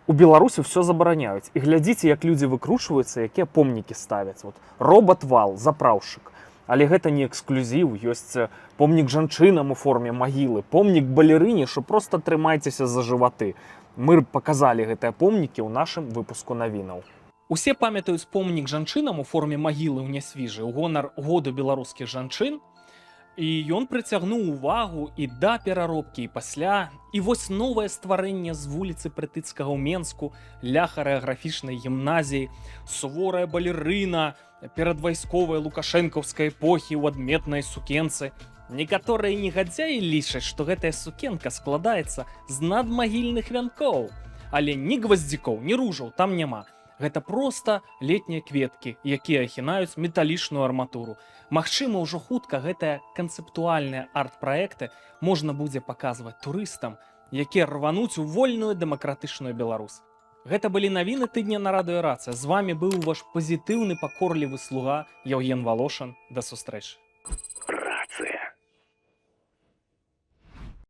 У Беларусі все забараняюць. І глядзіце, як людзі выкручваюцца, якія помнікі ставяць. Вот, робат-вал, запраўшчык. Але гэта не эксклюзіў, ёсць помнік жанчынам у форме магілы, помнік балерыне, што проста трымайцеся за жываты. Мы паказалі гэтыя помнікі ў нашым выпуску навінаў. Усе памятаюць помнік жанчынам у форме магілы ў Нясвіжы ў гонар году беларускіх жанчын. І ён прыцягнуў увагу і да пераробкі, і пасля. І вось новае стварэнне з вуліцы Прытыцкага ў Менску, ля харэаграфічнай гімназіі, суворая балерына, перадвайсковая лукашэнкаўскай эпохі ў адметнай сукенцы. Некаторыя негадзяі лічаць, што гэтая сукенка складаецца з надмагільных вянкоў. Але ні гваздзікоў, ні ружаў там няма. Гэта проста летнія кветкі, якія ахінаюць металічную арматуру. Магчыма, ўжо хутка гэтыя канцэптуальныя арт-праекты можна будзе паказваць турыстам, якія рвануць у вольную дэмакратычную Беларусь. Гэта былі навіны тыдня на радыё Рацыя. З вамі быў ваш пазітыўны пакорлівы слуга Яўген Волошин. Да сустрэчы.